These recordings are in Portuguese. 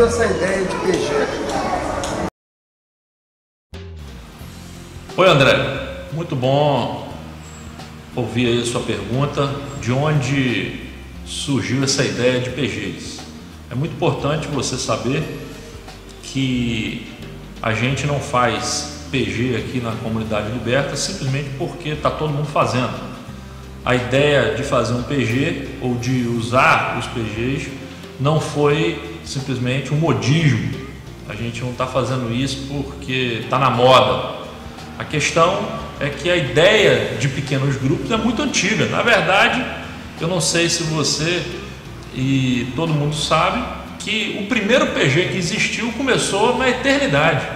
surgiu essa ideia de PG? Oi André, muito bom ouvir aí a sua pergunta, de onde surgiu essa ideia de PGs. É muito importante você saber que a gente não faz PG aqui na Comunidade Liberta simplesmente porque está todo mundo fazendo. A ideia de fazer um PG ou de usar os PGs não foi simplesmente um modismo. A gente não está fazendo isso porque está na moda. A questão é que a ideia de pequenos grupos é muito antiga. Na verdade, eu não sei se você e todo mundo sabe que o primeiro PG que existiu começou na eternidade,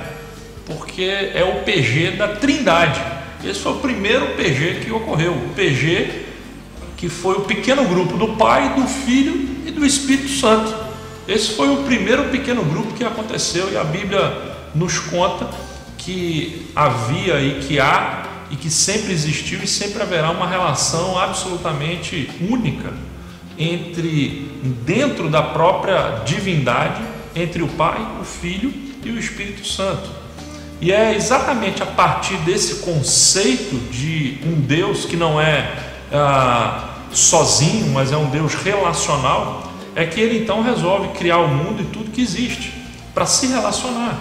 porque é o PG da Trindade. Esse foi o primeiro PG que ocorreu, o PG que foi o pequeno grupo do Pai, do Filho e do Espírito Santo. Esse foi o primeiro pequeno grupo que aconteceu, e a Bíblia nos conta que havia e que há e que sempre existiu e sempre haverá uma relação absolutamente única dentro da própria divindade, entre o Pai, o Filho e o Espírito Santo. E é exatamente a partir desse conceito de um Deus que não é sozinho, mas é um Deus relacional, é que ele então resolve criar o mundo e tudo que existe para se relacionar.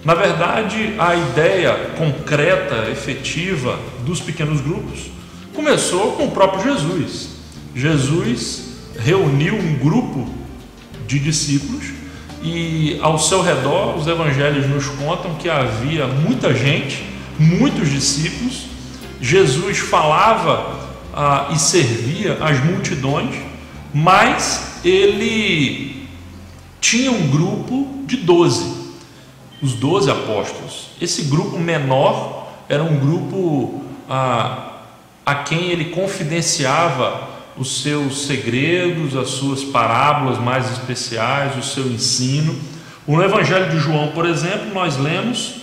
Na verdade, a ideia concreta, efetiva dos pequenos grupos começou com o próprio Jesus. Jesus reuniu um grupo de discípulos e ao seu redor os evangelhos nos contam que havia muita gente, muitos discípulos. Jesus falava e servia as multidões, mas ele tinha um grupo de 12. Os 12 apóstolos. Esse grupo menor era um grupo a quem ele confidenciava os seus segredos, as suas parábolas mais especiais, o seu ensino. No Evangelho de João, por exemplo, nós lemos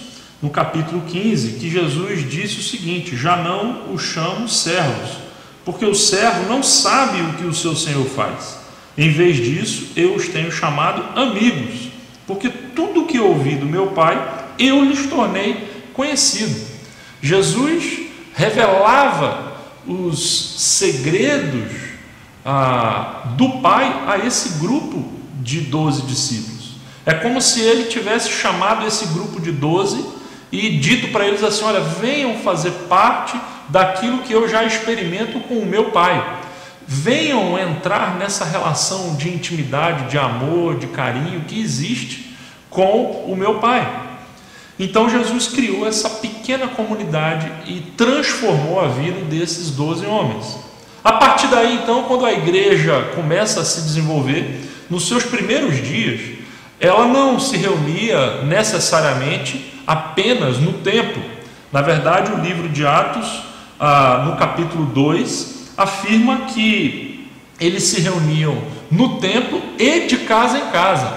no capítulo 15 que Jesus disse o seguinte: já não os chamo servos, porque o servo não sabe o que o seu senhor faz. Em vez disso, eu os tenho chamado amigos, porque tudo o que ouvi do meu Pai, eu lhes tornei conhecido. Jesus revelava os segredos do Pai a esse grupo de 12 discípulos. É como se ele tivesse chamado esse grupo de 12 e dito para eles assim: olha, venham fazer parte daquilo que eu já experimento com o meu Pai. Venham entrar nessa relação de intimidade, de amor, de carinho que existe com o meu Pai. Então Jesus criou essa pequena comunidade e transformou a vida desses 12 homens. A partir daí, então, quando a igreja começa a se desenvolver, nos seus primeiros dias, ela não se reunia necessariamente apenas no templo. Na verdade, o livro de Atos, no capítulo 2, afirma que eles se reuniam no templo e de casa em casa.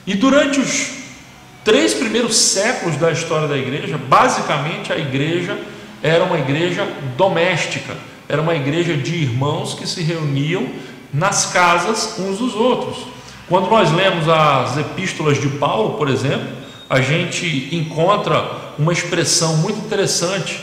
E durante os 3 primeiros séculos da história da igreja, basicamente a igreja era uma igreja doméstica, era uma igreja de irmãos que se reuniam nas casas uns dos outros. Quando nós lemos as epístolas de Paulo, por exemplo, a gente encontra uma expressão muito interessante,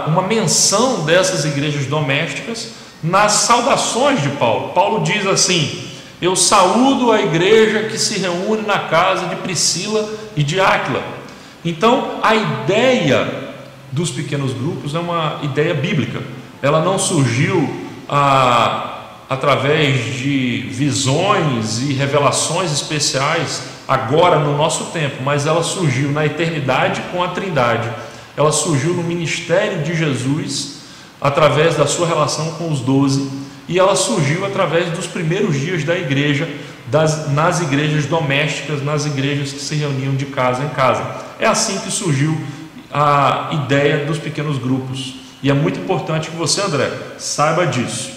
uma menção dessas igrejas domésticas nas saudações de Paulo. Paulo diz assim: eu saúdo a igreja que se reúne na casa de Priscila e de Áquila. Então, a ideia dos pequenos grupos é uma ideia bíblica. Ela não surgiu através de visões e revelações especiais agora no nosso tempo, mas ela surgiu na eternidade com a Trindade. Ela surgiu no ministério de Jesus através da sua relação com os 12, e ela surgiu através dos primeiros dias da igreja, nas igrejas domésticas, nas igrejas que se reuniam de casa em casa. É assim que surgiu a ideia dos pequenos grupos, e é muito importante que você, André, saiba disso.